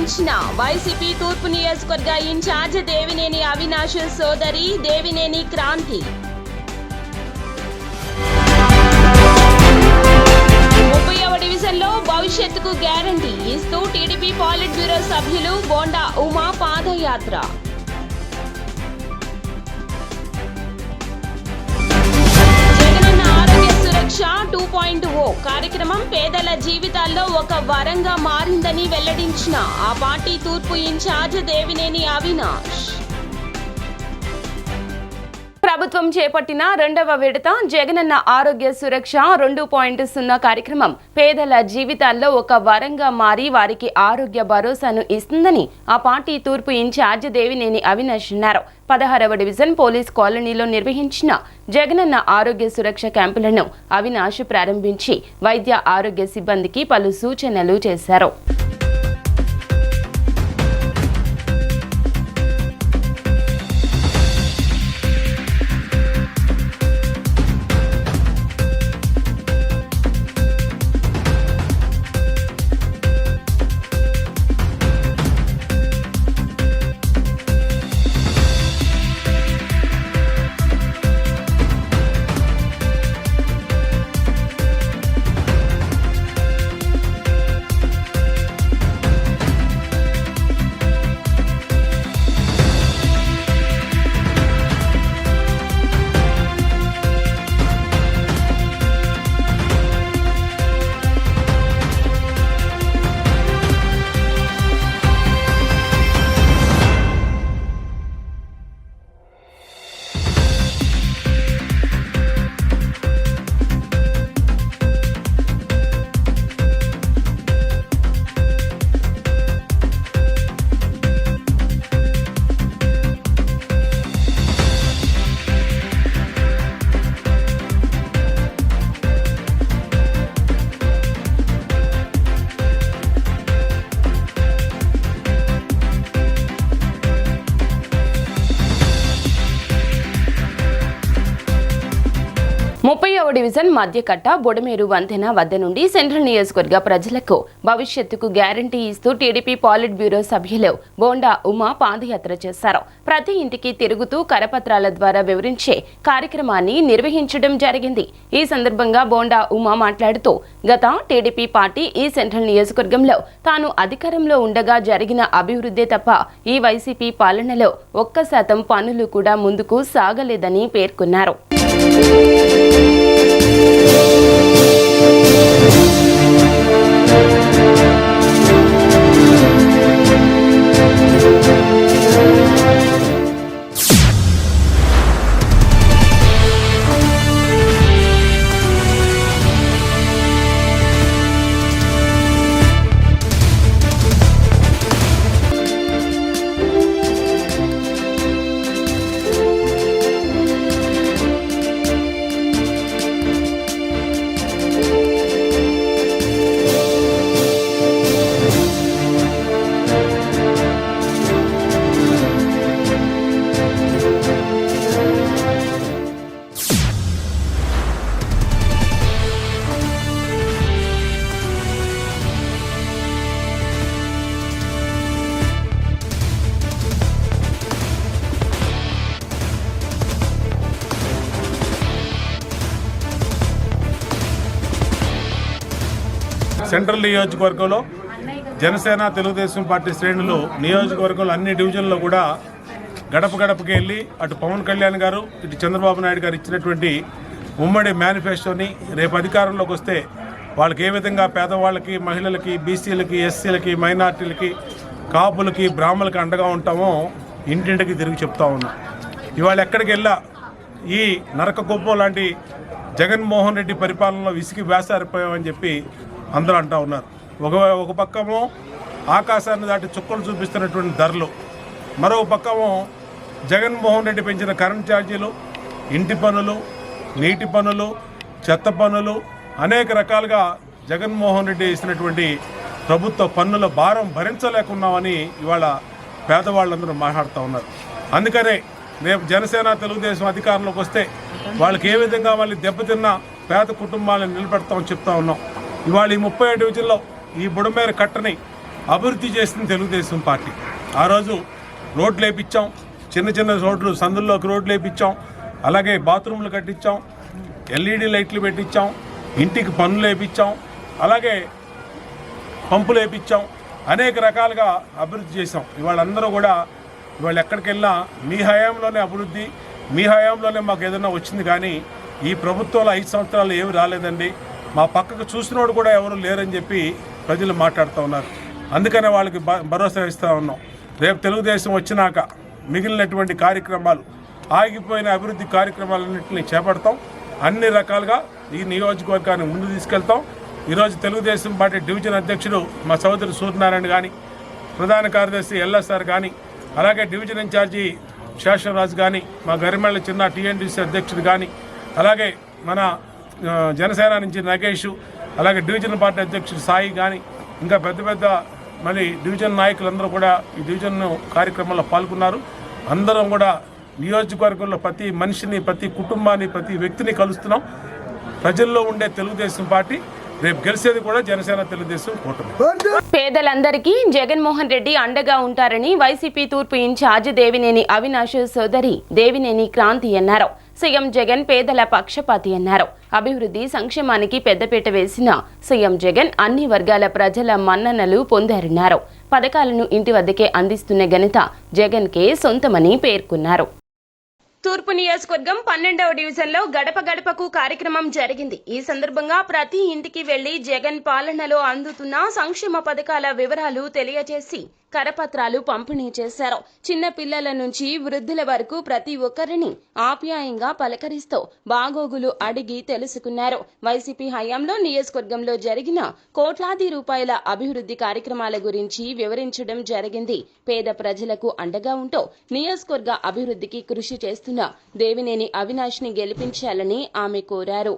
వెల్లడించిన వైసీపీ తూర్పు నియోజకవర్గ ఇన్ఛార్జ్ దేవినేని అవినాష్ సోదరి దేవినేని క్రాంతి. 30వ డివిజన్లో భవిష్యత్తుకు గ్యారంటీ ఇస్తూ టీడీపీ పాలిట్ బ్యూరో సభ్యులు బోండా ఉమా పాదయాత్ర. జగనన్న ఆరోగ్య సురక్ష 2.0 కార్యక్రమం పేదల జీవితాల్లో ఒక వరంగా మారిందని వెల్లడించిన ఆ పార్టీ తూర్పు ఇన్ఛార్జ్ దేవినేని అవినాష్. ప్రభుత్వం చేపట్టిన 2వ విడత జగనన్న ఆరోగ్య సురక్ష 2.0 కార్యక్రమం పేదల జీవితాల్లో ఒక వరంగా మారి వారికి ఆరోగ్య భరోసాను ఇస్తుందని ఆ పార్టీ తూర్పు ఇన్ఛార్జ్ దేవినేని అవినాష్ అన్నారు. 16వ డివిజన్ పోలీస్ కాలనీలో నిర్వహించిన జగనన్న ఆరోగ్య సురక్ష క్యాంపులను అవినాష్ ప్రారంభించి వైద్య ఆరోగ్య సిబ్బందికి పలు సూచనలు చేశారు. ముప్పైవ డివిజన్ మధ్యకట్ట బొడమేరు వంతెన వద్ద నుండి సెంట్రల్ నియోజకవర్గ ప్రజలకు భవిష్యత్తుకు గ్యారంటీ ఇస్తూ టీడీపీ పాలిట్ బ్యూరో సభ్యులు బోండా ఉమా పాదయాత్ర చేశారు. ప్రతి ఇంటికి తిరుగుతూ కరపత్రాల ద్వారా వివరించే కార్యక్రమాన్ని నిర్వహించడం జరిగింది. ఈ సందర్భంగా బోండా ఉమా మాట్లాడుతూ గత టీడీపీ పార్టీ ఈ సెంట్రల్ నియోజకవర్గంలో తాను అధికారంలో ఉండగా జరిగిన అభివృద్ధే తప్ప ఈ వైసీపీ పాలనలో 1% పనులు కూడా ముందుకు సాగలేదని పేర్కొన్నారు. సెంట్రల్ నియోజకవర్గంలో జనసేన తెలుగుదేశం పార్టీ శ్రేణులు నియోజకవర్గంలో అన్ని డివిజన్లో కూడా గడప గడపకి వెళ్ళి అటు పవన్ కళ్యాణ్ గారు ఇటు చంద్రబాబు నాయుడు గారు ఇచ్చినటువంటి ఉమ్మడి మేనిఫెస్టోని రేపు అధికారంలోకి వస్తే వాళ్ళకి ఏ విధంగా పేదవాళ్ళకి, మహిళలకి, బీసీలకి, ఎస్సీలకి, మైనార్టీలకి, కాపులకి, బ్రాహ్మణులకి అండగా ఉంటామో ఇంటింటికి తిరిగి చెప్తా ఉన్నాం. ఇవాళ ఎక్కడికి వెళ్ళా ఈ నరక కుప్పం లాంటి జగన్మోహన్ రెడ్డి పరిపాలనలో విసిగి వేసారిపోయామని చెప్పి అందరూ అంటూ ఉన్నారు. ఒక పక్కమో ఆకాశాన్ని దాటి చుక్కలు చూపిస్తున్నటువంటి ధరలు, మరో పక్కమో జగన్మోహన్ రెడ్డి పెంచిన కరెంట్ ఛార్జీలు, ఇంటి పనులు, నీటి పనులు, చెత్త పనులు, అనేక రకాలుగా జగన్మోహన్ రెడ్డి ఇచ్చినటువంటి ప్రభుత్వ పన్నుల భారం భరించలేకున్నామని ఇవాళ పేదవాళ్ళందరూ మాట్లాడుతూ ఉన్నారు. అందుకనే రేపు జనసేన తెలుగుదేశం అధికారంలోకి వస్తే వాళ్ళకి ఏ విధంగా మళ్ళీ దెబ్బతిన్న పేద కుటుంబాలను నిలబెడతామని చెప్తా ఉన్నాం. ఇవాళ ఈ 30 డివిజన్లో ఈ బుడమేరు కట్టని అభివృద్ధి చేసింది తెలుగుదేశం పార్టీ. ఆ రోజు రోడ్లు వేయించాం, చిన్న చిన్న రోడ్లు సందుల్లోకి రోడ్లు వేయించాం, అలాగే బాత్రూమ్లు కట్టించాం, ఎల్ఈడి లైట్లు పెట్టించాం, ఇంటికి పన్నులు వేయించాం, అలాగే పంపులు వేయించాం, అనేక రకాలుగా అభివృద్ధి చేసాం. ఇవాళందరూ కూడా ఇవాళ ఎక్కడికి వెళ్ళినా మీ హయాంలోనే అభివృద్ధి, మీ హయాంలోనే మాకు ఏదైనా వచ్చింది, కానీ ఈ ప్రభుత్వంలో 5 సంవత్సరాలు ఏమి రాలేదండి, మా పక్కకు చూసినోడు కూడా ఎవరు లేరని చెప్పి ప్రజలు మాట్లాడుతూ ఉన్నారు. అందుకనే వాళ్ళకి భరోసా ఇస్తూ ఉన్నాం. రేపు తెలుగుదేశం వచ్చినాక మిగిలినటువంటి కార్యక్రమాలు, ఆగిపోయిన అభివృద్ధి కార్యక్రమాలన్నింటినీ చేపడతాం. అన్ని రకాలుగా ఈ నియోజకవర్గాన్ని ముందు తీసుకెళ్తాం. ఈరోజు తెలుగుదేశం పార్టీ డివిజన్ అధ్యక్షుడు మా సోదరు సూర్యనారాయణ కానీ, ప్రధాన కార్యదర్శి ఎల్ఎస్ఆర్ కానీ, అలాగే డివిజన్ ఇన్ఛార్జి శేషరాజు కానీ, మా గరిమెళ్ళ చిన్న టీఎన్డీసీ అధ్యక్షుడు కానీ, అలాగే మన జనసేన నుంచి నగేష్, అలాగే డివిజన్ పార్టీ అధ్యక్షుడు సాయి కానీ, ఇంకా పెద్ద పెద్ద మళ్ళీ డివిజన్ నాయకులందరూ కూడా ఈ డివిజన్ కార్యక్రమంలో పాల్గొన్నారు. అందరం కూడా నియోజకవర్గంలో ప్రతి మనిషిని, ప్రతి కుటుంబాన్ని, ప్రతి వ్యక్తిని కలుస్తున్నాం. ప్రజల్లో ఉండే తెలుగుదేశం పార్టీ రేపు గెలిచేది కూడా జనసేన తెలుగుదేశం కూటమి. పేదలందరికీ జగన్మోహన్ రెడ్డి అండగా ఉంటారని వైసీపీ తూర్పు ఇన్ఛార్జ్ దేవినేని అవినాష్ సోదరి దేవినేని క్రాంతి అన్నారు. సీఎం జగన్ పేదల పక్షపాతి అన్నారు. అభివృద్ధి సంక్షేమానికి పెద్దపీట వేసిన సీఎం జగన్ అన్ని వర్గాల ప్రజల మన్ననలు పొందారన్నారు. పథకాలను ఇంటి వద్దకే అందిస్తున్న ఘనత జగన్కే సొంతమని పేర్కొన్నారు. తూర్పు నియోజకవర్గం 12వ డివిజన్లో గడప గడపకు కార్యక్రమం జరిగింది. ఈ సందర్భంగా ప్రతి ఇంటికి వెళ్లి జగన్ పాలనలో అందుతున్న సంక్షేమ పథకాల వివరాలు తెలియజేసి కరపత్రాలు పంపిణీ చేశారు. చిన్న పిల్లల నుంచి వృద్ధుల వరకు ప్రతి ఒక్కరిని ఆప్యాయంగా పలకరిస్తూ బాగోగులు అడిగి తెలుసుకున్నారు. వైసీపీ హయాంలో నియోజకవర్గంలో జరిగిన కోట్లాది రూపాయల అభివృద్ధి కార్యక్రమాల గురించి వివరించడం జరిగింది. పేద ప్రజలకు అండగా ఉంటూ నియోజకవర్గ అభివృద్ధికి కృషి చేస్తున్న దేవినేని అవినాష్ ని గెలిపించాలని ఆమె కోరారు.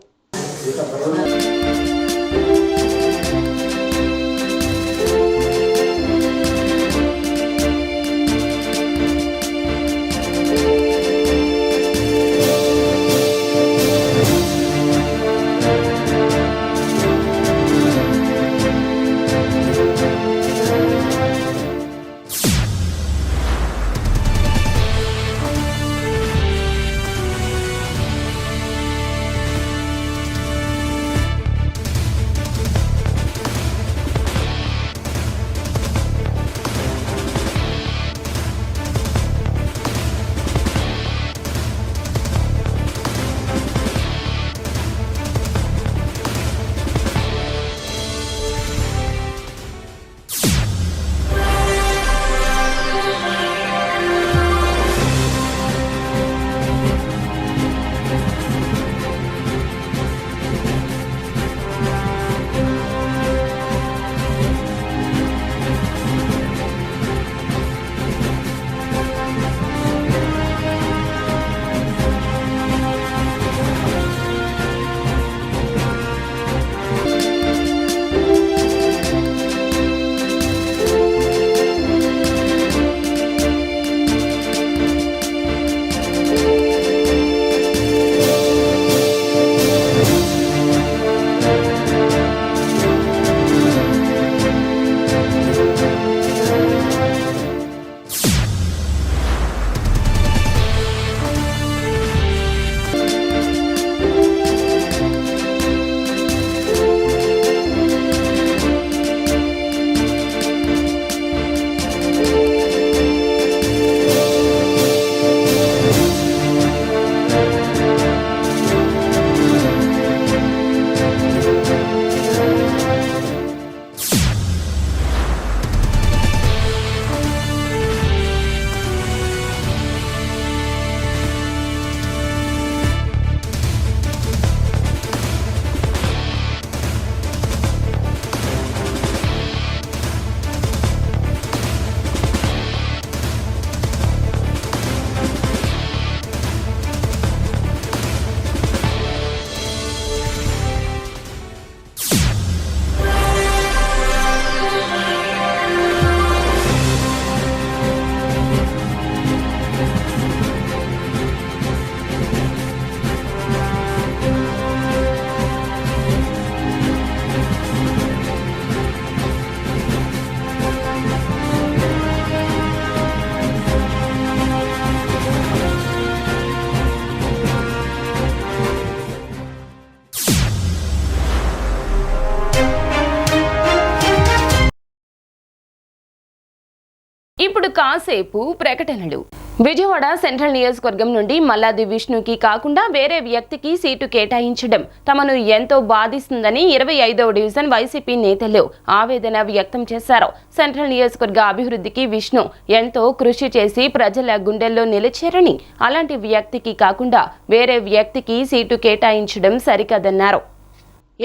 కాసేపు ప్రకటనలు. విజయవాడ సెంట్రల్ నియోజకవర్గం నుండి మల్లాది విష్ణుకి కాకుండా వేరే వ్యక్తికి సీటు కేటాయించడం తమను ఎంతో బాధిస్తుందని 25వ డివిజన్ వైసీపీ నేతలు ఆవేదన వ్యక్తం చేశారు. సెంట్రల్ నియోజకవర్గ అభివృద్ధికి విష్ణు ఎంతో కృషి చేసి ప్రజల గుండెల్లో నిలిచారని, అలాంటి వ్యక్తికి కాకుండా వేరే వ్యక్తికి సీటు కేటాయించడం సరికాదన్నారు.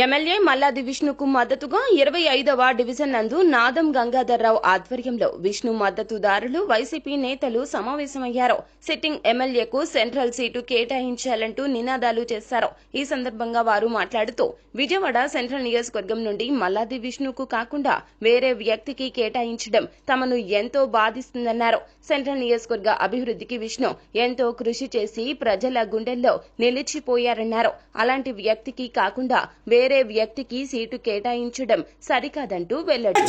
ఎమ్మెల్యే మల్లాది విష్ణుకు మద్దతుగా 25వ డివిజన్ నందు నాదం గంగాధర్రావు ఆధ్వర్యంలో విష్ణు మద్దతుదారులు వైసీపీ నేతలు సమావేశమయ్యారు. సిట్టింగ్ ఎమ్మెల్యేకు సెంట్రల్ సీటు కేటాయించాలంటూ నినాదాలు చేశారు. ఈ సందర్భంగా వారు మాట్లాడుతూ విజయవాడ సెంట్రల్ నియోజకవర్గం నుండి మల్లాది విష్ణుకు కాకుండా వేరే వ్యక్తికి కేటాయించడం తమను ఎంతో బాధిస్తుందన్నారు. సెంట్రల్ నియోజకవర్గ అభివృద్ధికి విష్ణు ఎంతో కృషి చేసి ప్రజల గుండెల్లో నిలిచిపోయారన్నారు. అలాంటి వ్యక్తికి కాకుండా వేరే వ్యక్తికి సీటు కేటాయించడం సరికాదంటూ వెల్లడి.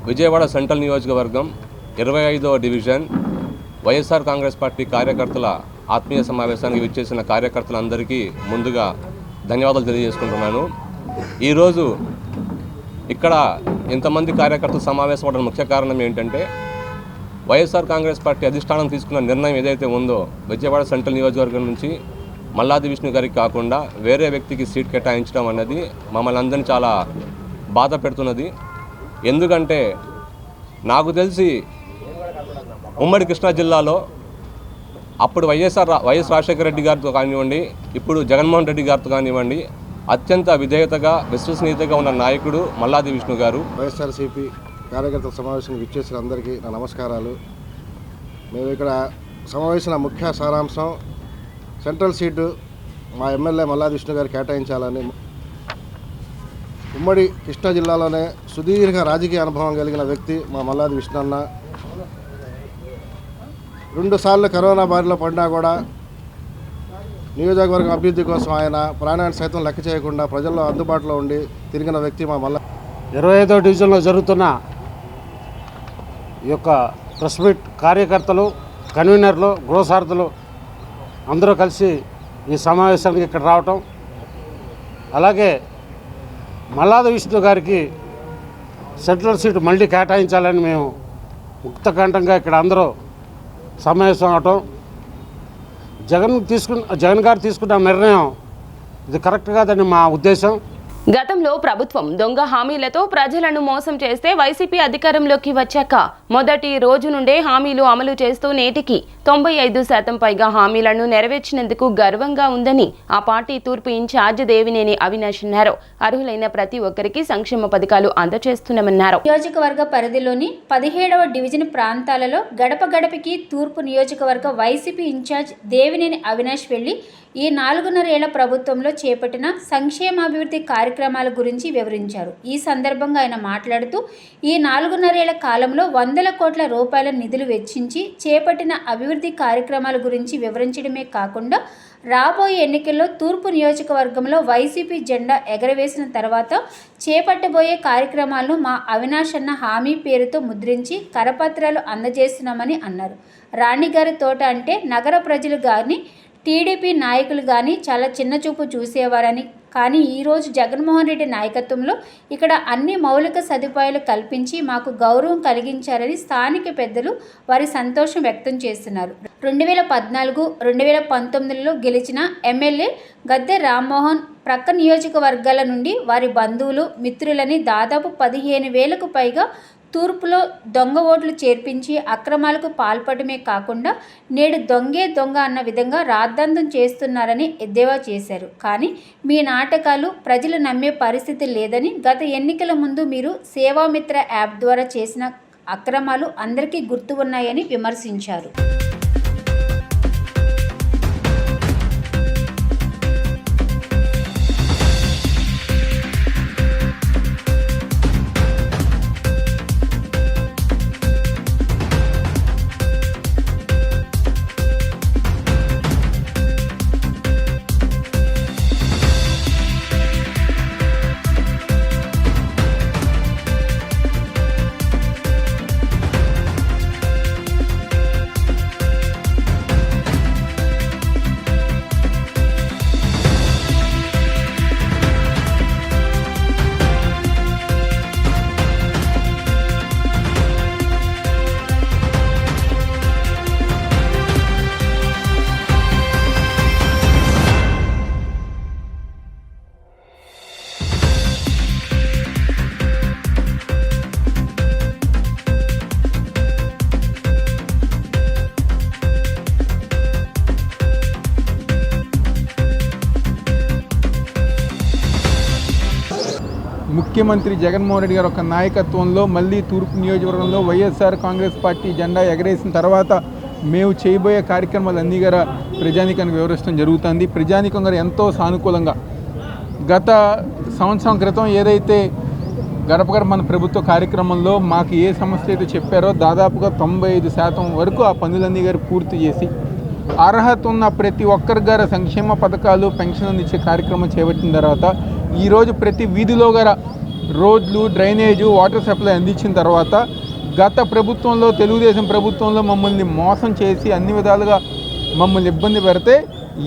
విజయవాడ సెంట్రల్ నియోజకవర్గం 25వ డివిజన్ వైఎస్ఆర్ కాంగ్రెస్ పార్టీ కార్యకర్తల ఆత్మీయ సమావేశానికి విచ్చేసిన కార్యకర్తలందరికీ ముందుగా ధన్యవాదాలు తెలియజేసుకుంటున్నాను. ఈరోజు ఇక్కడ ఇంతమంది కార్యకర్తలు సమావేశం అవడానికి ముఖ్య కారణం ఏంటంటే, వైఎస్ఆర్ కాంగ్రెస్ పార్టీ అధిష్టానం తీసుకున్న నిర్ణయం ఏదైతే ఉందో విజయవాడ సెంట్రల్ నియోజకవర్గం నుంచి మల్లాది విష్ణు గారికి కాకుండా వేరే వ్యక్తికి సీట్ కేటాయించడం అనేది మమ్మల్ని అందరినీ చాలా బాధ పెడుతున్నది. ఎందుకంటే నాకు తెలిసి ఉమ్మడి కృష్ణా జిల్లాలో అప్పుడు వైఎస్ రాజశేఖర రెడ్డి గారితో కానివ్వండి, ఇప్పుడు జగన్మోహన్ రెడ్డి గారితో కానివ్వండి, అత్యంత విధేయతగా విశ్వసనీయతగా ఉన్న నాయకుడు మల్లాది విష్ణు గారు. వైఎస్ఆర్సీపీ కార్యకర్తల సమావేశానికి విచ్చేసిన అందరికీ నా నమస్కారాలు. మేము ఇక్కడ సమావేశం ముఖ్య సారాంశం సెంట్రల్ సీటు మా ఎమ్మెల్యే మల్లాది విష్ణు గారు కేటాయించాలని. ఉమ్మడి కృష్ణా జిల్లాలోనే సుదీర్ఘ రాజకీయ అనుభవం కలిగిన వ్యక్తి మా మల్లాది విష్ణు అన్న. 2 సార్లు కరోనా బారిలో పడినా కూడా నియోజకవర్గం అభివృద్ధి కోసం ఆయన ప్రాణాన్ని సైతం లెక్క చేయకుండా ప్రజల్లో అందుబాటులో ఉండి తిరిగిన వ్యక్తి మా మల్లా. 25వ డివిజన్లో జరుగుతున్న ఈ యొక్క ప్రెస్ మీట్ కార్యకర్తలు, కన్వీనర్లు, గృహసారథులు అందరూ కలిసి ఈ సమావేశానికి ఇక్కడ రావటం, అలాగే మల్లాది విష్ణు గారికి సెంట్రల్ సీటు మళ్ళీ కేటాయించాలని మేము ముక్తకంఠంగా ఇక్కడ అందరూ సమావేశం అవటం, జగన్ గారు తీసుకున్న నిర్ణయం ఇది కరెక్ట్ కాదని మా ఉద్దేశం. గతంలో ప్రభుత్వం దొంగ హామీలతో ప్రజలను మోసం చేస్తే వైసీపీ అధికారంలోకి వచ్చాక మొదటి రోజు నుండే హామీలు అమలు చేస్తూ నేటికి 95% పైగా హామీలను నెరవేర్చినందుకు గర్వంగా ఉందని ఆ పార్టీ తూర్పు ఇన్ఛార్జ్ దేవినేని అవినాష్ అన్నారు. అర్హులైన ప్రతి ఒక్కరికి సంక్షేమ పథకాలు అందజేస్తున్నామన్నారు. నియోజకవర్గ పరిధిలోని 17వ డివిజన్ ప్రాంతాలలో గడప గడపకి తూర్పు నియోజకవర్గ వైసీపీ ఇన్ఛార్జ్ దేవినేని అవినాష్ వెళ్లి ఈ 4.5 ఏళ్ల ప్రభుత్వంలో చేపట్టిన సంక్షేమాభివృద్ధి కార్యక్రమాల గురించి వివరించారు. ఈ సందర్భంగా ఆయన మాట్లాడుతూ ఈ 4.5 ఏళ్ల కాలంలో 100 కోట్ల రూపాయల నిధులు వెచ్చించి చేపట్టిన అభివృద్ధి కార్యక్రమాల గురించి వివరించడమే కాకుండా రాబోయే ఎన్నికల్లో తూర్పు నియోజకవర్గంలో వైసీపీ జెండా ఎగరవేసిన తర్వాత చేపట్టబోయే కార్యక్రమాలను మా అవినాష్ అన్న హామీ పేరుతో ముద్రించి కరపత్రాలు అందజేస్తున్నామని అన్నారు. రాణిగారి తోట అంటే నగర ప్రజలు కానీ టీడీపీ నాయకులు కానీ చాలా చిన్నచూపు చూసేవారని, కానీ ఈరోజు జగన్మోహన్ రెడ్డి నాయకత్వంలో ఇక్కడ అన్ని మౌలిక సదుపాయాలు కల్పించి మాకు గౌరవం కలిగించారని స్థానిక పెద్దలు వారి సంతోషం వ్యక్తం చేస్తున్నారు. 2014, 2019లో గెలిచిన ఎమ్మెల్యే గద్దె రామ్మోహన్ ప్రక్క నియోజకవర్గాల నుండి వారి బంధువులు, మిత్రులని దాదాపు 15,000కు పైగా తూర్పులో దొంగ ఓట్లు చేర్పించి అక్రమాలకు పాల్పడమే కాకుండా నేడు దొంగే దొంగ అన్న విధంగా రాద్ధాంతం చేస్తున్నారని ఎద్దేవా చేశారు. కానీ మీ నాటకాలు ప్రజలు నమ్మే పరిస్థితి లేదని, గత ఎన్నికల ముందు మీరు సేవామిత్ర యాప్ ద్వారా చేసిన అక్రమాలు అందరికీ గుర్తు ఉన్నాయని విమర్శించారు. ముఖ్యమంత్రి జగన్మోహన్ రెడ్డి గారు ఒక నాయకత్వంలో మళ్ళీ తూర్పు నియోజకవర్గంలో వైఎస్ఆర్ కాంగ్రెస్ పార్టీ జెండా ఎగరేసిన తర్వాత మేము చేయబోయే కార్యక్రమాలన్నీ కూడా ప్రజానీకానికి వివరించడం జరుగుతుంది. ప్రజానీకం గారు ఎంతో సానుకూలంగా గత సంవత్సరం క్రితం ఏదైతే గడప గడప మన ప్రభుత్వ కార్యక్రమంలో మాకు ఏ సమస్య అయితే చెప్పారో దాదాపుగా 95% వరకు ఆ పనులన్నీ గారు పూర్తి చేసి అర్హత ఉన్న ప్రతి ఒక్కరి గారు సంక్షేమ పథకాలు పెన్షన్ ఇచ్చే కార్యక్రమం చేపట్టిన తర్వాత ఈరోజు ప్రతి వీధిలో గారు రోడ్లు డ్రైనేజు వాటర్ సప్లై అందించిన తర్వాత గత ప్రభుత్వంలో తెలుగుదేశం ప్రభుత్వంలో మమ్మల్ని మోసం చేసి అన్ని విధాలుగా మమ్మల్ని ఇబ్బంది పెడితే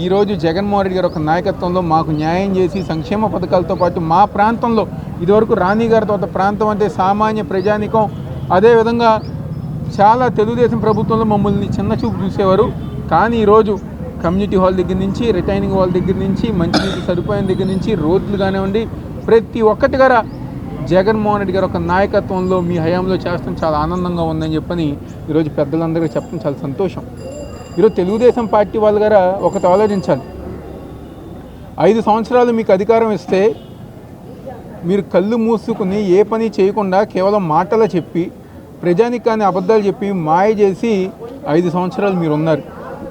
ఈరోజు జగన్మోహన్ రెడ్డి గారు ఒక నాయకత్వంలో మాకు న్యాయం చేసి సంక్షేమ పథకాలతో పాటు మా ప్రాంతంలో ఇదివరకు రాణిగారి తోట ప్రాంతం అంటే సామాన్య ప్రజానికం అదేవిధంగా చాలా తెలుగుదేశం ప్రభుత్వంలో మమ్మల్ని చిన్న చూపు చూసేవారు. కానీ ఈరోజు కమ్యూనిటీ హాల్ దగ్గర నుంచి రిటైనింగ్ హాల్ దగ్గర నుంచి మంచినీటి సదుపాయం దగ్గర నుంచి రోడ్లు కానివ్వండి ప్రతి ఒక్కటి గారా జగన్మోహన్ రెడ్డి గారు ఒక నాయకత్వంలో మీ హయాంలో చేస్తాం చాలా ఆనందంగా ఉందని చెప్పని ఈరోజు పెద్దలందరికీ చెప్పడం చాలా సంతోషం. ఈరోజు తెలుగుదేశం పార్టీ వాళ్ళు గారా ఒకటి ఆలోచించాలి. 5 సంవత్సరాలు మీకు అధికారం ఇస్తే మీరు కళ్ళు మూసుకుని ఏ పని చేయకుండా కేవలం మాటలు చెప్పి ప్రజానికాన్ని అబద్ధాలు చెప్పి మాయ చేసి 5 సంవత్సరాలు మీరు ఉన్నారు.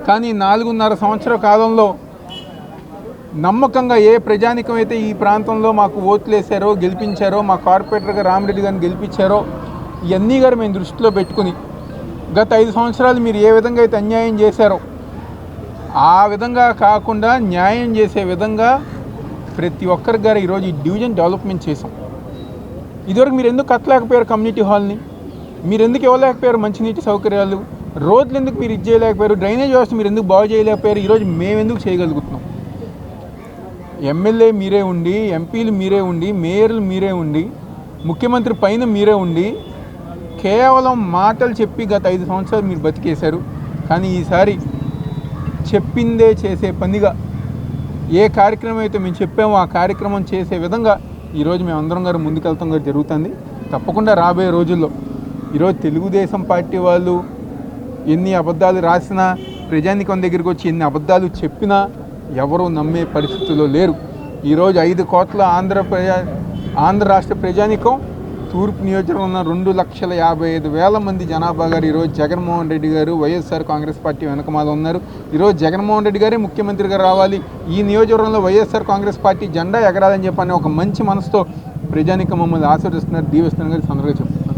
కానీ 4.5 సంవత్సరాల కాలంలో నమ్మకంగా ఏ ప్రజానికం అయితే ఈ ప్రాంతంలో మాకు ఓట్లు వేశారో గెలిపించారో మా కార్పొరేటర్గా రామిరెడ్డి గారిని గెలిపించారో ఇవన్నీ గారు మేము దృష్టిలో పెట్టుకుని గత 5 సంవత్సరాలు మీరు ఏ విధంగా అయితే అన్యాయం చేశారో ఆ విధంగా కాకుండా న్యాయం చేసే విధంగా ప్రతి ఒక్కరి గారు ఈరోజు ఈ డివిజన్ డెవలప్మెంట్ చేసాం. ఇదివరకు మీరు ఎందుకు కట్టలేకపోయారు కమ్యూనిటీ హాల్ని, మీరు ఎందుకు ఇవ్వలేకపోయారు మంచినీటి సౌకర్యాలు, రోడ్లు ఎందుకు మీరు ఇది చేయలేకపోయారు, డ్రైనేజ్ వ్యవస్థ మీరు ఎందుకు బాగు చేయలేకపోయారు, ఈరోజు మేము ఎందుకు చేయగలుగుతున్నాం. ఎమ్మెల్యే మీరే ఉండి ఎంపీలు మీరే ఉండి మేయర్లు మీరే ఉండి ముఖ్యమంత్రి పైన మీరే ఉండి కేవలం మాటలు చెప్పి గత 5 సంవత్సరాలు మీరు బతికేశారు. కానీ ఈసారి చెప్పిందే చేసే పనిగా ఏ కార్యక్రమం అయితే మేము చెప్పామో ఆ కార్యక్రమం చేసే విధంగా ఈరోజు మేము అందరం గారు ముందుకెళ్తాం గారు జరుగుతుంది. తప్పకుండా రాబోయే రోజుల్లో ఈరోజు తెలుగుదేశం పార్టీ వాళ్ళు ఎన్ని అబద్ధాలు రాసినా ప్రజానికం దగ్గరికి వచ్చి ఎన్ని అబద్ధాలు చెప్పినా ఎవరూ నమ్మే పరిస్థితుల్లో లేరు. ఈరోజు 5 కోట్ల ఆంధ్ర రాష్ట్ర ప్రజానికం తూర్పు నియోజకవర్గం ఉన్న 2,55,000 మంది జనాభా గారు ఈరోజు జగన్మోహన్ రెడ్డి గారు వైఎస్ఆర్ కాంగ్రెస్ పార్టీ వెనకమాల ఉన్నారు. ఈరోజు జగన్మోహన్ రెడ్డి గారే ముఖ్యమంత్రిగా రావాలి, ఈ నియోజకవర్గంలో వైఎస్ఆర్ కాంగ్రెస్ పార్టీ జెండా ఎగరాలని చెప్పని ఒక మంచి మనసుతో ప్రజానికం మమ్మల్ని ఆశీర్వదిస్తున్నారు, దీవిస్తున్నారు సందర్భంగా చెప్తున్నారు.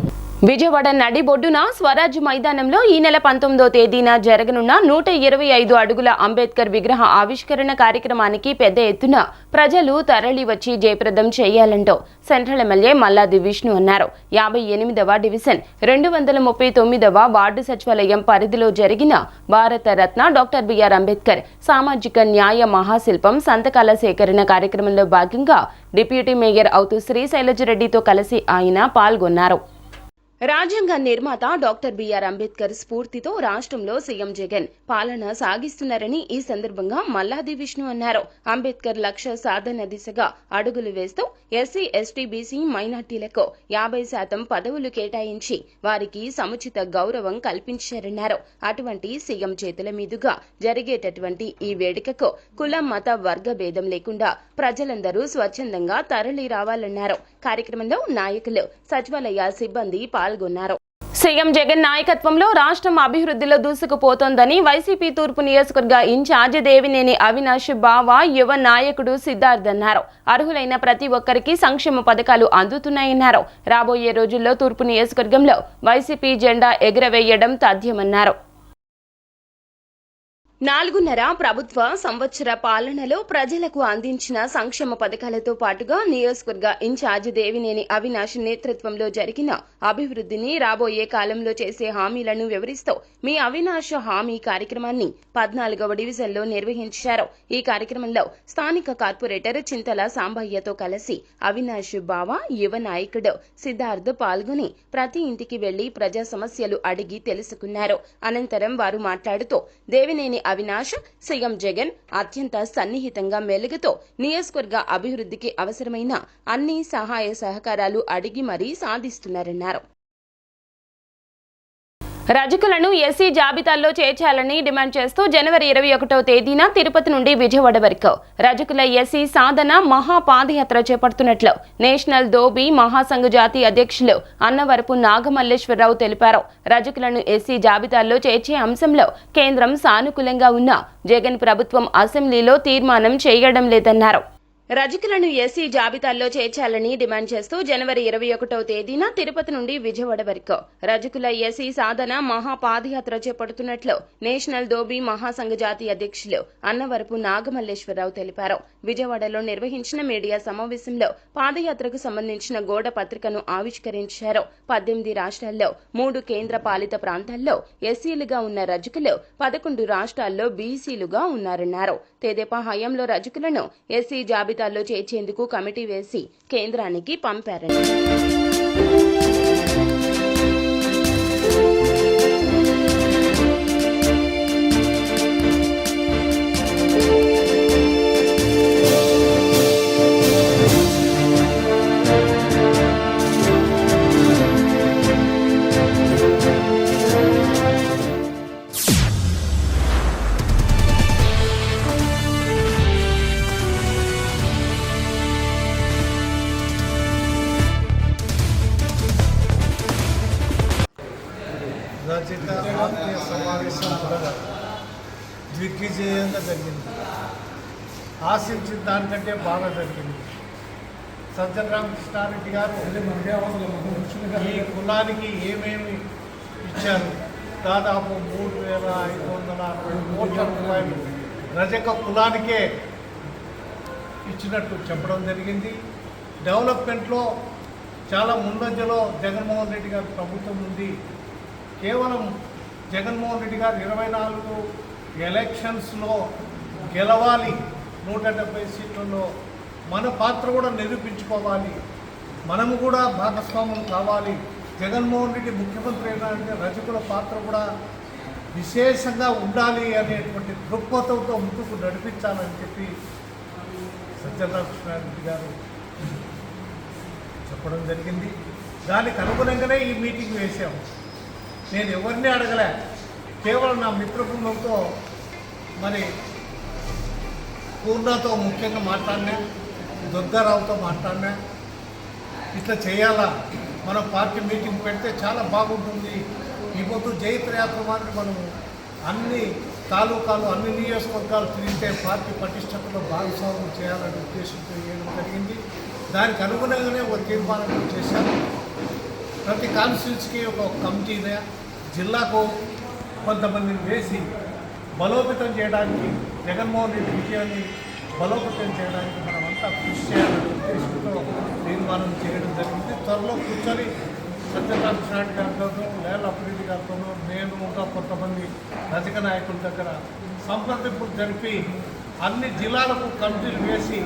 విజయవాడ నడిబొడ్డున స్వరాజ్ మైదానంలో ఈ నెల 19వ తేదీన జరగనున్న 125 అడుగుల అంబేద్కర్ విగ్రహ ఆవిష్కరణ కార్యక్రమానికి పెద్ద ఎత్తున ప్రజలు తరలి వచ్చి జయప్రదం చేయాలంటూ సెంట్రల్ ఎమ్మెల్యే మల్లాది విష్ణు అన్నారు. 58వ డివిజన్ 239వ వార్డు సచివాలయం పరిధిలో జరిగిన భారత రత్న డాక్టర్ బిఆర్ అంబేద్కర్ సామాజిక న్యాయ మహాశిల్పం సంతకాల సేకరణ కార్యక్రమంలో భాగంగా డిప్యూటీ మేయర్ అవుతూ శ్రీ శైలజరెడ్డితో కలిసి ఆయన పాల్గొన్నారు. రాజ్యాంగ నిర్మాత డాక్టర్ బిఆర్ అంబేద్కర్ స్ఫూర్తితో రాష్ట్రంలో సీఎం జగన్ పాలన సాగిస్తున్నారని ఈ సందర్భంగా మల్లాది విష్ణు అన్నారు. అంబేద్కర్ లక్ష్య సాధన దిశగా అడుగులు వేస్తూ ఎస్సీ ఎస్టీ బీసీ మైనార్టీలకు 50% పదవులు కేటాయించి వారికి సముచిత గౌరవం కల్పించారన్నారు. అటువంటి సీఎం చేతుల మీదుగా జరిగేటటువంటి ఈ వేడుకకు కుల మత వర్గ భేదం లేకుండా ప్రజలందరూ స్వచ్ఛందంగా తరలి రావాలన్నారు. కార్యక్రమంలో నాయకులు సచివాలయ సిబ్బంది పాల్గొన్నారు. సీఎం జగన్ నాయకత్వంలో రాష్ట్రం అభివృద్ధిలో దూసుకుపోతోందని వైసీపీ తూర్పు నియోజకవర్గ ఇన్ఛార్జి దేవినేని అవినాష్ బావ యువ నాయకుడు సిద్ధార్థ్ అన్నారు. అర్హులైన ప్రతి ఒక్కరికి సంక్షేమ పథకాలు అందుతున్నాయన్నారు. రాబోయే రోజుల్లో తూర్పు నియోజకవర్గంలో వైసీపీ జెండా ఎగురవేయడం తథ్యమన్నారు. 4.5 ప్రభుత్వ సంవత్సర పాలనలో ప్రజలకు అందించిన సంక్షేమ పథకాలతో పాటుగా నియోజకవర్గ ఇన్ఛార్జ్ దేవినేని అవినాష్ నేతృత్వంలో జరిగిన అభివృద్ధిని రాబోయే కాలంలో చేసే హామీలను వివరిస్తూ మీ అవినాష్ హామీ కార్యక్రమాన్ని 14వ డివిజన్లో నిర్వహించారు. ఈ కార్యక్రమంలో స్థానిక కార్పొరేటర్ చింతల సాంబయ్యతో కలిసి అవినాష్ బావ యువ నాయకుడు సిద్ధార్థ్ పాల్గొని ప్రతి ఇంటికి వెళ్లి ప్రజా సమస్యలు అడిగి తెలుసుకున్నారు. అనంతరం వారు మాట్లాడుతూ దేవినేని అవినాష్ సీఎం జగన్ అత్యంత సన్నిహితంగా మెలుగుతూ నియోజకవర్గ అభివృద్ధికి అవసరమైన అన్ని సహాయ సహకారాలు అడిగి మరీ సాధిస్తున్నారన్నారు. రజకులను ఎస్సీ జాబితాల్లో చేర్చాలని డిమాండ్ చేస్తూ జనవరి 21వ తేదీన తిరుపతి నుండి విజయవాడ వరకు రజకుల ఎస్సీ సాధన మహా పాదయాత్ర చేపడుతున్నట్లు నేషనల్ దోబీ మహాసంఘ జాతీయ అధ్యక్షులు అన్నవరపు నాగమల్లేశ్వరరావు తెలిపారు. రజకులను ఎస్సీ జాబితాల్లో చేర్చే అంశంలో కేంద్రం సానుకూలంగా ఉన్న జగన్ ప్రభుత్వం అసెంబ్లీలో తీర్మానం చేయడం లేదన్నారు. రజకులను ఎస్సీ జాబితాల్లో చేర్చాలని డిమాండ్ చేస్తూ జనవరి 21వ తేదీన తిరుపతి నుండి విజయవాడ వరకు రజకుల ఎస్సీ సాధన మహా పాదయాత్ర చేపడుతున్నట్లు నేషనల్ దోబీ మహాసంఘ జాతీయ అధ్యక్షులు అన్నవరపు నాగమల్లేశ్వరరావు తెలిపారు. విజయవాడలో నిర్వహించిన మీడియా సమావేశంలో పాదయాత్రకు సంబంధించిన గోడ పత్రికను ఆవిష్కరించారు. 18 రాష్ట్రాల్లో 3 కేంద్ర పాలిత ప్రాంతాల్లో ఎస్సీలుగా ఉన్న రజకులు 11 రాష్ట్రాల్లో బీసీలుగా ఉన్నారన్నారు. తెదేపా హయాంలో రజకులను ఎస్సీ జాబితాల్లో చేర్చేందుకు కమిటీ వేసి కేంద్రానికి పంపారని రచిత ఆత్మీయ సమావేశం కూడా దిగ్విజయంగా జరిగింది. ఆశించిన దానికంటే బాగా జరిగింది. సజ్జల రామకృష్ణారెడ్డి గారు ఈ కులానికి ఏమేమి ఇచ్చారు, దాదాపు 3,560 కోట్ల రూపాయలు రజక కులానికే ఇచ్చినట్టు చెప్పడం జరిగింది. డెవలప్మెంట్లో చాలా ముందంజలో జగన్మోహన్ రెడ్డి గారి ప్రభుత్వం ఉంది. కేవలం జగన్మోహన్ రెడ్డి గారు 24 ఎలక్షన్స్లో గెలవాలి, 170 సీట్లలో మన పాత్ర కూడా నిరూపించుకోవాలి, మనము కూడా భాగస్వాములు కావాలి. జగన్మోహన్ రెడ్డి ముఖ్యమంత్రి అయినా రజకుల పాత్ర కూడా విశేషంగా ఉండాలి అనేటువంటి దృక్పథంతో ముందుకు నడిపించాలని చెప్పి సజ్జల రామకృష్ణారెడ్డి గారు చెప్పడం జరిగింది. దానికి అనుగుణంగానే ఈ మీటింగ్ వేసాము. నేను ఎవరిని అడగలే, కేవలం నా మిత్రబృందంతో మరి పూర్ణతో ముఖ్యంగా మాట్లాడినా, దుర్గారావుతో మాట్లాడినా, ఇట్లా చేయాలా, మన పార్టీ మీటింగ్ పెడితే చాలా బాగుంటుంది, ఈ పొద్దు జైత్రయాత్ర మాదిరి మనం అన్ని తాలూకాలు అన్ని నియోజకవర్గాలు తిరిగితే పార్టీ పటిష్టతలో భాగస్వామ్యం చేయాలనే ఉద్దేశంతో చేయడం జరిగింది. దానికి అనుగుణంగానే ఒక తీర్మానం చేశారు. ప్రతి కాన్స్టిట్యూన్సీకి ఒక కమిటీనే జిల్లాకు కొంతమందిని వేసి బలోపేతం చేయడానికి, జగన్మోహన్ రెడ్డి విజయాన్ని బలోపేతం చేయడానికి మనమంతా కృషి చేయాలనే ఉద్దేశంతో తీర్మానం చేయడం జరిగింది. త్వరలో కూర్చొని సజ్జల రామకృష్ణారెడ్డి గారితోనూ, లేల అభివృద్ధి గారితోనూ, నేను ఇంకా కొంతమంది రజక నాయకుల దగ్గర సంప్రదింపులు జరిపి అన్ని జిల్లాలకు కమిటీలు వేసి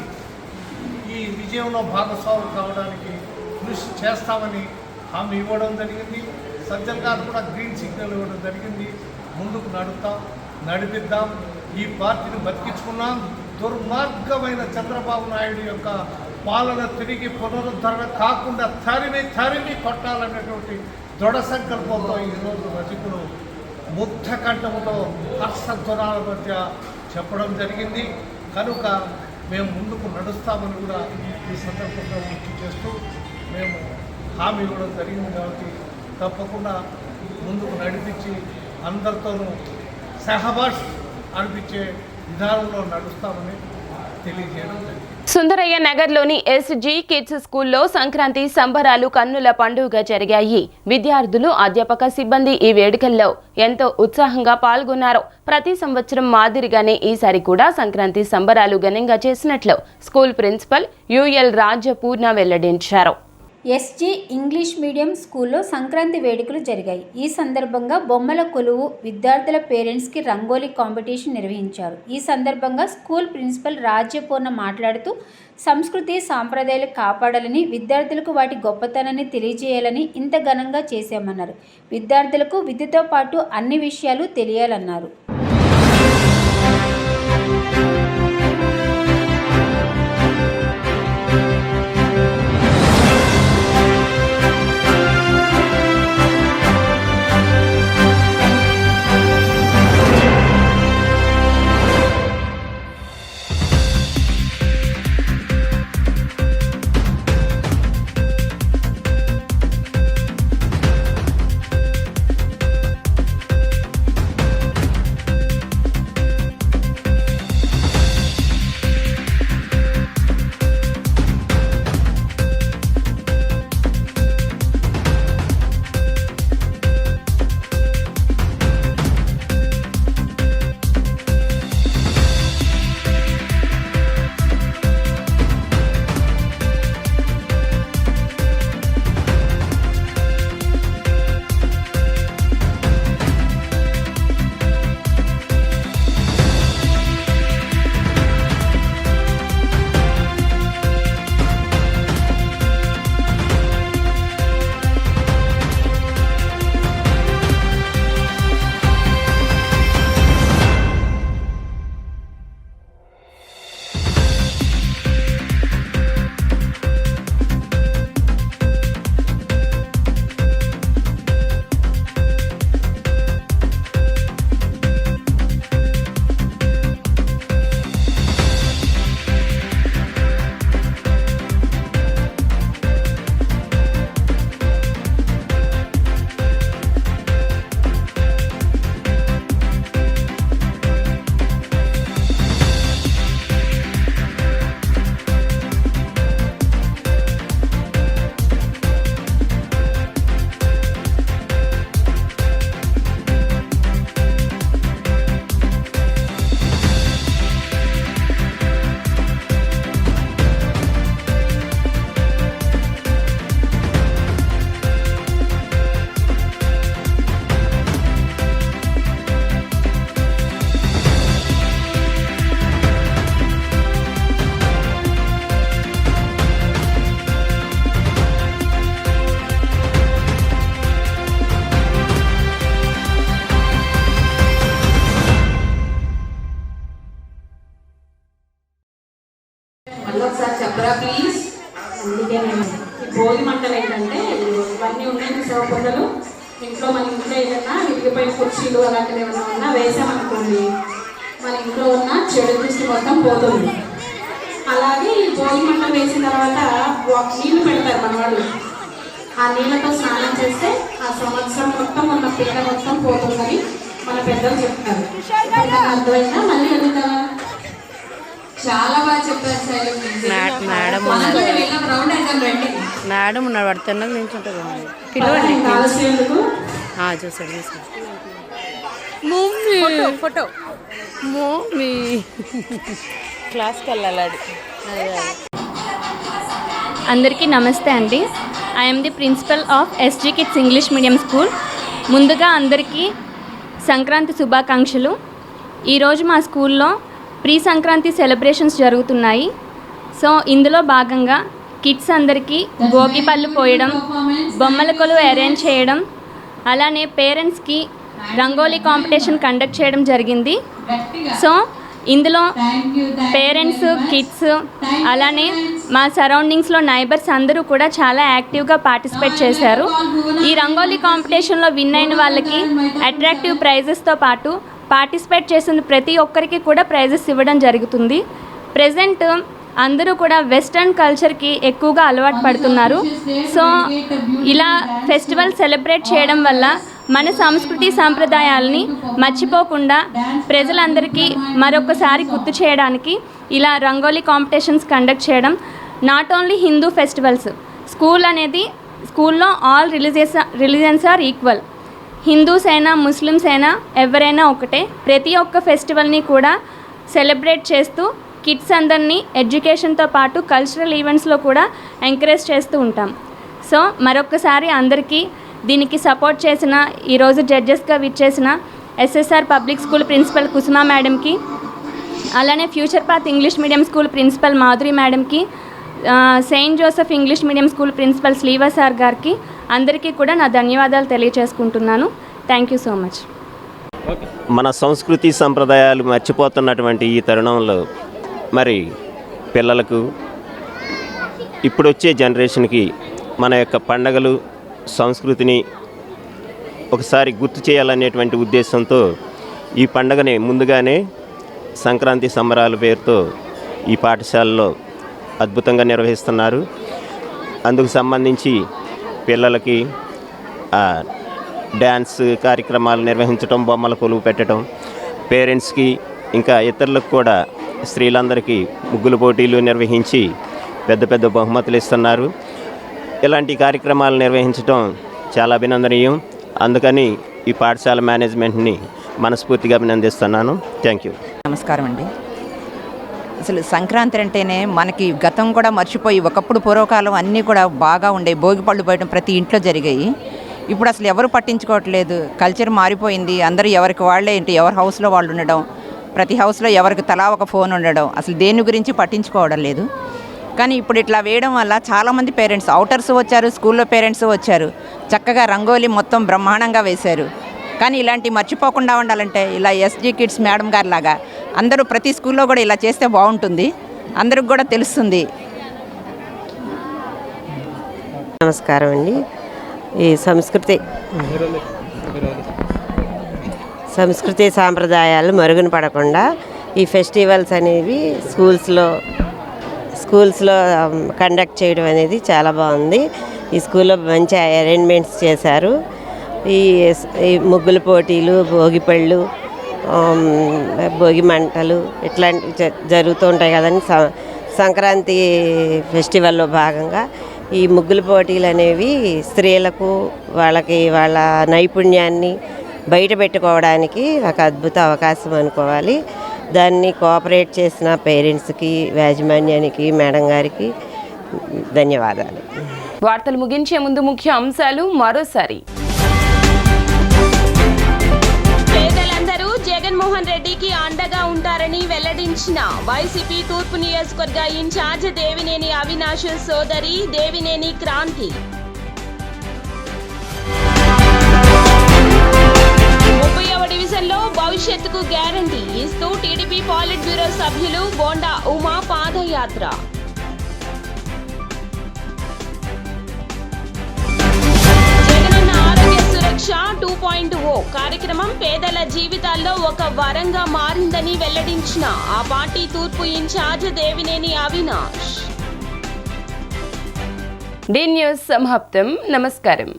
ఈ విజయంలో భాగస్వాములు కావడానికి కృషి చేస్తామని హామీ ఇవ్వడం జరిగింది. సజ్జల గారు కూడా గ్రీన్ సిగ్నల్ ఇవ్వడం జరిగింది. ముందుకు నడిపిద్దాం, ఈ పార్టీని బతికించుకున్నాం, దుర్మార్గమైన చంద్రబాబు నాయుడు యొక్క పాలన తిరిగి పునరుద్ధరణ కాకుండా తరిమి కొట్టాలనేటువంటి దృఢ సంకల్పంతో ఈరోజు రజకులు ముగ్ధ కంఠంతో హర్షధ్వనాల మధ్య చెప్పడం జరిగింది. కనుక మేము ముందుకు నడుస్తామని కూడా ఈ సందర్భంగా గుర్తు చేస్తూ మేము హామీ ఇవ్వడం జరిగింది. కాబట్టి తప్పకుండా ముందుకు నడిపించి అందరితోనూ సహబాష్ అనిపించే విధానంలో నడుస్తామని తెలియజేయడం జరిగింది. సుందరయ్య నగర్లోని ఎస్జీ కిడ్స్ స్కూల్లో సంక్రాంతి సంబరాలు కన్నుల పండుగ జరిగాయి. విద్యార్థులు, అధ్యాపక సిబ్బంది ఈ వేడుకల్లో ఎంతో ఉత్సాహంగా పాల్గొన్నారు. ప్రతి సంవత్సరం మాదిరిగానే ఈసారి కూడా సంక్రాంతి సంబరాలు ఘనంగా చేసినట్లు స్కూల్ ప్రిన్సిపల్ యుఎల్ రాజపూర్ణ వెల్లడించారు. ఎస్జీ ఇంగ్లీష్ మీడియం స్కూల్లో సంక్రాంతి వేడుకలు జరిగాయి. ఈ సందర్భంగా బొమ్మల కొలువు, విద్యార్థుల పేరెంట్స్కి రంగోలీ కాంపిటీషన్ నిర్వహించారు. ఈ సందర్భంగా స్కూల్ ప్రిన్సిపల్ రాజ్యపూర్ణ మాట్లాడుతూ సంస్కృతి సాంప్రదాయాలు కాపాడాలని, విద్యార్థులకు వాటి గొప్పతనాన్ని తెలియజేయాలని ఇంత ఘనంగా చేశామన్నారు. విద్యార్థులకు విద్యతో పాటు అన్ని విషయాలు తెలియాలన్నారు. మన ఇంట్లో ఏదైనా విరిగిపోయిన కుర్చీలు అలాంటివి ఏమైనా ఉన్నా వేసామనుకోండి మన ఇంట్లో ఉన్న చెడు దృష్టి మొత్తం పోతుంది. అలాగే ఈ భోగి మంటలు వేసిన తర్వాత నీళ్లు పెడతారు మన వాళ్ళు. ఆ నీళ్ళతో స్నానం చేస్తే ఆ సంవత్సరం మొత్తం ఉన్న పీడ మొత్తం పోతుందని మన పెద్దలు చెప్తారు. అర్థమైందా? మళ్ళీ అడుగుతా. చాలా బాగా చెప్పారు సార్. మేడం ఉన్నాడు, వాడు తిన్నది నుంచి ఉంటుంది. పిలవండి. చూసాడు మమ్మీ ఫోటో మమ్మీ క్లాస్కి వెళ్ళాలి. అందరికీ నమస్తే అండి. I'm the principal of SG kids English medium school. ముందుగా అందరికీ సంక్రాంతి శుభాకాంక్షలు. ఈరోజు మా స్కూల్లో ప్రీ సంక్రాంతి సెలబ్రేషన్స్ జరుగుతున్నాయి. సో ఇందులో భాగంగా కిడ్స్ అందరికీ భోగి పళ్ళు పోయడం, బొమ్మల కొలువు అరేంజ్ చేయడం, అలానే పేరెంట్స్కి రంగోలీ కాంపిటీషన్ కండక్ట్ చేయడం జరిగింది. సో ఇందులో పేరెంట్స్, కిడ్స్, అలానే మా సరౌండింగ్స్లో నైబర్స్ అందరూ కూడా చాలా యాక్టివ్గా పార్టిసిపేట్ చేశారు. ఈ రంగోలీ కాంపిటీషన్లో విన్ అయిన వాళ్ళకి అట్రాక్టివ్ ప్రైజెస్తో పాటు పార్టిసిపేట్ చేసిన ప్రతి ఒక్కరికి కూడా ప్రైజెస్ ఇవ్వడం జరుగుతుంది. ప్రెజెంట్ అందరూ కూడా వెస్ట్రన్ కల్చర్కి ఎక్కువగా అలవాటు పడుతున్నారు. సో ఇలా ఫెస్టివల్ సెలబ్రేట్ చేయడం వల్ల మన సంస్కృతి సాంప్రదాయాలని మర్చిపోకుండా ప్రజలందరికీ మరొకసారి గుర్తు చేయడానికి ఇలా రంగోలీ కాంపిటీషన్స్ కండక్ట్ చేయడం. నాట్ ఓన్లీ హిందూ ఫెస్టివల్స్, స్కూల్లో all religions are equal. Hindus అయినా ముస్లిమ్స్ అయినా ఎవరైనా ఒకటే. ప్రతి ఒక్క ఫెస్టివల్ని కూడా సెలబ్రేట్ చేస్తూ కిడ్స్ అందరినీ ఎడ్యుకేషన్తో పాటు కల్చరల్ ఈవెంట్స్లో కూడా ఎంకరేజ్ చేస్తూ ఉంటాం. సో మరొకసారి అందరికీ దీనికి సపోర్ట్ చేసిన, ఈరోజు జడ్జెస్గా విచ్చేసిన SSR public school principal Kusuma మేడంకి, అలానే future path English medium school principal Madhuri మేడంకి, Saint Joseph English medium school principal Shriva sir గారికి అందరికీ కూడా నా ధన్యవాదాలు తెలియజేసుకుంటున్నాను. Thank you so much. మన సంస్కృతి సంప్రదాయాలు మర్చిపోతున్నటువంటి ఈ తరుణంలో మరి పిల్లలకు, ఇప్పుడు వచ్చే జనరేషన్కి మన యొక్క పండగలు, సంస్కృతిని ఒకసారి గుర్తు చేయాలనేటువంటి ఉద్దేశంతో ఈ పండగని ముందుగానే సంక్రాంతి సంబరాల పేరుతో ఈ పాఠశాలలో అద్భుతంగా నిర్వహిస్తున్నారు. అందుకు సంబంధించి పిల్లలకి డ్యాన్స్ కార్యక్రమాలు నిర్వహించడం, బొమ్మల కొలువు పెట్టడం, పేరెంట్స్కి ఇంకా ఇతరులకు కూడా స్త్రీలందరికీ ముగ్గుల పోటీలు నిర్వహించి పెద్ద పెద్ద బహుమతులు ఇస్తున్నారు. ఇలాంటి కార్యక్రమాలు నిర్వహించడం చాలా అభినందనీయం. అందుకని ఈ పాఠశాల మేనేజ్మెంట్ని మనస్ఫూర్తిగా అభినందిస్తున్నాను. Thank you. నమస్కారం అండి. అసలు సంక్రాంతి అంటేనే మనకి గతం కూడా మర్చిపోయి, ఒకప్పుడు పూర్వకాలం అన్నీ కూడా బాగా ఉండే, భోగి పళ్ళు పోయడం ప్రతి ఇంట్లో జరిగాయి. ఇప్పుడు అసలు ఎవరు పట్టించుకోవట్లేదు. కల్చర్ మారిపోయింది. అందరూ ఎవరికి వాళ్ళే ఏంటి, ఎవరి హౌస్లో వాళ్ళు ఉండడం, ప్రతి హౌస్లో ఎవరికి తలా ఒక ఫోన్ ఉండడం, అసలు దేని గురించి పట్టించుకోవడం లేదు. కానీ ఇప్పుడు ఇట్లా వేయడం వల్ల చాలామంది పేరెంట్స్, అవుటర్స్ వచ్చారు, స్కూల్లో పేరెంట్స్ వచ్చారు, చక్కగా రంగోలీ మొత్తం బ్రహ్మాండంగా వేశారు. కానీ ఇలాంటివి మర్చిపోకుండా ఉండాలంటే ఇలా ఎస్జీ కిడ్స్ మేడం గారి లాగా అందరూ ప్రతి స్కూల్లో కూడా ఇలా చేస్తే బాగుంటుంది, అందరికి కూడా తెలుస్తుంది. నమస్కారం అండి. ఈ సంస్కృతి సాంప్రదాయాలు మరుగున పడకుండా ఈ ఫెస్టివల్స్ అనేవి స్కూల్స్లో కండక్ట్ చేయడం అనేది చాలా బాగుంది. ఈ స్కూల్లో మంచి అరేంజ్మెంట్స్ చేశారు. ఈ ముగ్గుల పోటీలు, భోగి పళ్ళు, భోగి మంటలు ఇట్లాంటివి జరుగుతూ ఉంటాయి కదండి. సంక్రాంతి ఫెస్టివల్లో భాగంగా ఈ ముగ్గుల పోటీలు అనేవి స్త్రీలకు వాళ్ళ నైపుణ్యాన్ని బయట పెట్టుకోవడానికి ఒక అద్భుత అవకాశం అనుకోవాలి. దాన్ని కోఆపరేట్ చేసిన పేరెంట్స్కి, యాజమాన్యానికి, మేడం గారికి ధన్యవాదాలు. వార్తలు ముగించే ముందు ముఖ్య అంశాలు మరోసారి. పేదలందరూ జగన్మోహన్ రెడ్డికి అండగా ఉంటారని వెల్లడించిన వైసీపీ తూర్పు నియోజకవర్గ ఇన్ఛార్జ్ దేవినేని అవినాష్ సోదరి దేవినేని క్రాంతి. 30వ డివిజన్లో భవిష్యత్తుకు గ్యారంటీ ఇస్తూ టీడీపీ పాలిట్ బ్యూరో సభ్యులు బోండా ఉమా పాదయాత్ర. జగనన్న ఆరోగ్య సురక్ష 2.0 కార్యక్రమం పేదల జీవితాల్లో ఒక వరంగా మారిందని వెల్లడించిన ఆ పార్టీ తూర్పు ఇన్ఛార్జ్ దేవినేని అవినాష్. డి న్యూస్ సమాప్తం. నమస్కారం.